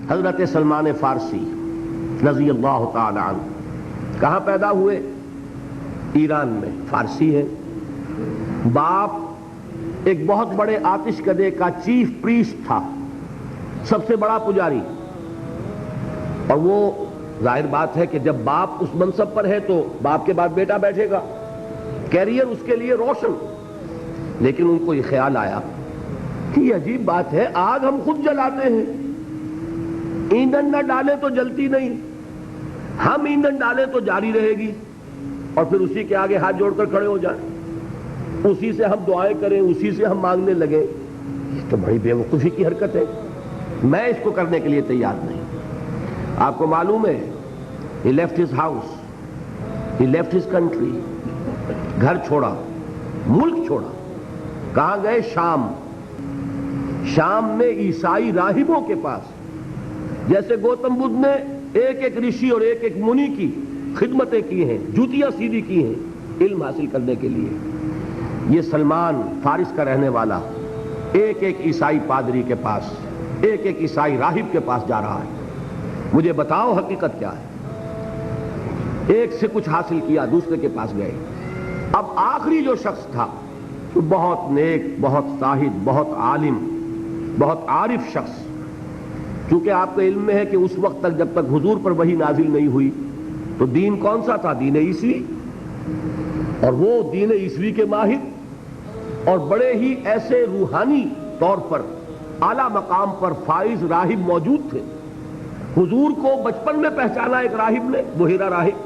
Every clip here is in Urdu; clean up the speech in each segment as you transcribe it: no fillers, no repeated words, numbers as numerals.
حضرت سلمان فارسی رضی اللہ تعالی عنہ کہاں پیدا ہوئے؟ ایران میں، فارسی ہے۔ باپ ایک بہت بڑے آتش کدے کا چیف پریسٹ تھا، سب سے بڑا پجاری، اور وہ ظاہر بات ہے کہ جب باپ اس منصب پر ہے تو باپ کے بعد بیٹا بیٹھے گا، کیریئر اس کے لیے روشن۔ لیکن ان کو یہ خیال آیا کہ یہ عجیب بات ہے، آگ ہم خود جلاتے ہیں، ایندھن نہ ڈالیں تو جلتی نہیں، ہم ایندھن ڈالیں تو جاری رہے گی، اور پھر اسی کے آگے ہاتھ جوڑ کر کھڑے ہو جائیں، اسی سے ہم دعائیں کریں، اسی سے ہم مانگنے لگے۔ یہ تو بڑی بے وقوفی کی حرکت ہے، میں اس کو کرنے کے لیے تیار نہیں۔ آپ کو معلوم ہے he left his house, he left his country، گھر چھوڑا، ملک چھوڑا، کہاں گئے؟ شام۔ شام میں عیسائی راہبوں کے پاس، جیسے گوتم بدھ نے ایک ایک رشی اور ایک ایک منی کی خدمتیں کی ہیں، جوتیاں سیدھی کی ہیں علم حاصل کرنے کے لیے، یہ سلمان فارس کا رہنے والا ایک ایک عیسائی پادری کے پاس، ایک ایک عیسائی راہب کے پاس جا رہا ہے۔ مجھے بتاؤ حقیقت کیا ہے؟ ایک سے کچھ حاصل کیا، دوسرے کے پاس گئے۔ اب آخری جو شخص تھا وہ بہت نیک، بہت زاہد، بہت عالم، بہت عارف شخص، چونکہ آپ کے علم میں ہے کہ اس وقت تک جب تک حضور پر وحی نازل نہیں ہوئی تو دین کون سا تھا؟ دین عیسوی، اور وہ دین عیسوی کے ماہر اور بڑے ہی ایسے روحانی طور پر اعلیٰ مقام پر فائز راہب موجود تھے۔ حضور کو بچپن میں پہچانا ایک راہب نے، وہ ہیرا راہب،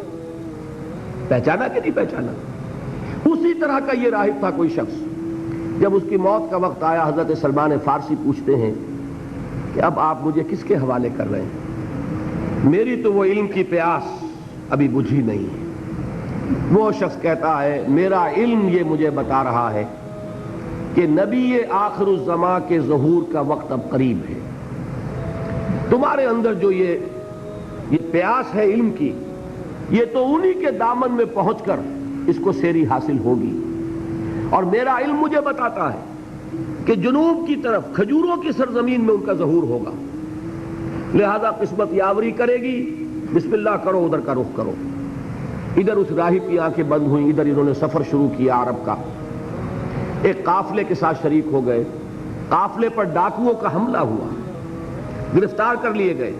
پہچانا کہ نہیں پہچانا؟ اسی طرح کا یہ راہب تھا کوئی شخص۔ جب اس کی موت کا وقت آیا، حضرت سلمان فارسی پوچھتے ہیں کہ اب آپ مجھے کس کے حوالے کر رہے ہیں؟ میری تو وہ علم کی پیاس ابھی بجھی نہیں ہے۔ وہ شخص کہتا ہے میرا علم یہ مجھے بتا رہا ہے کہ نبی آخر الزماں کے ظہور کا وقت اب قریب ہے۔ تمہارے اندر جو یہ پیاس ہے علم کی، یہ تو انہی کے دامن میں پہنچ کر اس کو سیری حاصل ہوگی، اور میرا علم مجھے بتاتا ہے کہ جنوب کی طرف کھجوروں کی سرزمین میں ان کا ظہور ہوگا، لہذا قسمت یاوری کرے گی، بسم اللہ کرو، ادھر کا رخ کرو۔ ادھر اس راہب کی آنکھیں بند ہوئیں، ادھر انہوں نے سفر شروع کیا عرب کا، ایک قافلے کے ساتھ شریک ہو گئے۔ قافلے پر ڈاکوؤں کا حملہ ہوا، گرفتار کر لیے گئے۔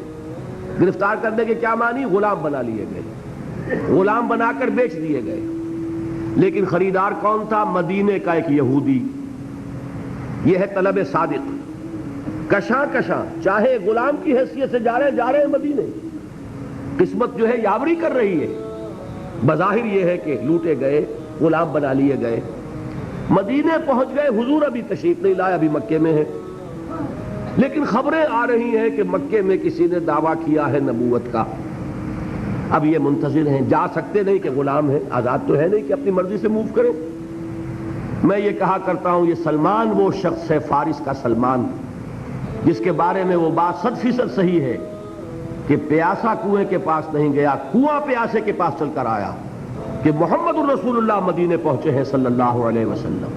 گرفتار کرنے کے کیا معنی؟ غلام بنا لیے گئے، غلام بنا کر بیچ دیے گئے۔ لیکن خریدار کون تھا؟ مدینے کا ایک یہودی۔ یہ ہے طلب صادق، کشاں کشاں، چاہے غلام کی حیثیت سے جا رہے ہیں مدینے، قسمت جو ہے یاوری کر رہی ہے۔ بظاہر یہ ہے کہ لوٹے گئے، غلام بنا لیے گئے، مدینے پہنچ گئے۔ حضور ابھی تشریف نہیں لائے، ابھی مکے میں ہے، لیکن خبریں آ رہی ہیں کہ مکے میں کسی نے دعویٰ کیا ہے نبوت کا۔ اب یہ منتظر ہیں، جا سکتے نہیں کہ غلام ہیں، آزاد تو ہے نہیں کہ اپنی مرضی سے موو کریں۔ میں یہ کہا کرتا ہوں، یہ سلمان وہ شخص ہے، فارس کا سلمان، جس کے بارے میں وہ بات 100% صحیح ہے کہ پیاسا کنویں کے پاس نہیں گیا، کنواں پیاسے کے پاس چل کر آیا، کہ محمد الرسول اللہ مدینے پہنچے ہیں صلی اللہ علیہ وسلم۔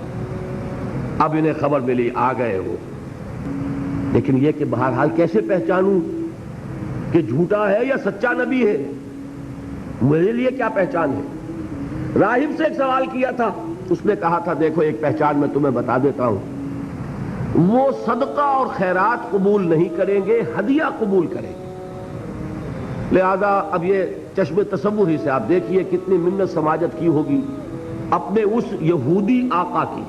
اب انہیں خبر ملی، آ گئے وہ، لیکن یہ کہ بہرحال کیسے پہچانوں کہ جھوٹا ہے یا سچا نبی ہے؟ میرے لیے کیا پہچان ہے؟ راہب سے ایک سوال کیا تھا، اس نے کہا تھا دیکھو ایک پہچان میں تمہیں بتا دیتا ہوں، وہ صدقہ اور خیرات قبول نہیں کریں گے، ہدیہ قبول کریں گے۔ لہذا اب یہ چشم تصور ہی سے آپ دیکھیے کتنی منت سماجت کی ہوگی اپنے اس یہودی آقا کی۔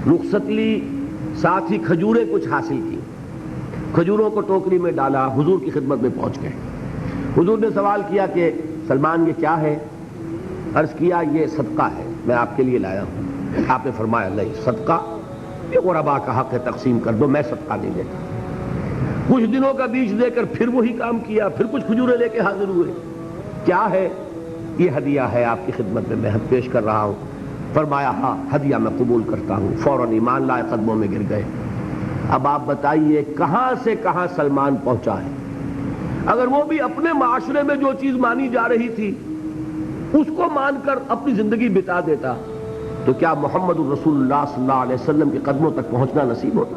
رخصت لی، ساتھ ہی کھجوریں کچھ حاصل کی، کھجوروں کو ٹوکری میں ڈالا، حضور کی خدمت میں پہنچ گئے۔ حضور نے سوال کیا کہ سلمان یہ کیا ہے؟ عرض کیا یہ صدقہ ہے، میں آپ کے لیے لایا ہوں۔ آپ نے فرمایا نہیں، صدقہ یہ غربا کا حق ہے، تقسیم کر دو، میں صدقہ نہیں دیتا۔ کچھ دنوں کا بیچ دے کر پھر وہی کام کیا، پھر کچھ کھجوریں لے کے حاضر ہوئے۔ کیا ہے؟ یہ ہدیہ ہے، آپ کی خدمت میں میں پیش کر رہا ہوں۔ فرمایا ہاں ہدیہ میں قبول کرتا ہوں۔ فوراً ایمان لائے، قدموں میں گر گئے۔ اب آپ بتائیے کہاں سے کہاں سلمان پہنچا ہے؟ اگر وہ بھی اپنے معاشرے میں جو چیز مانی جا رہی تھی اس کو مان کر اپنی زندگی بتا دیتا تو کیا محمد الرسول اللہ صلی اللہ علیہ وسلم کے قدموں تک پہنچنا نصیب ہوتا؟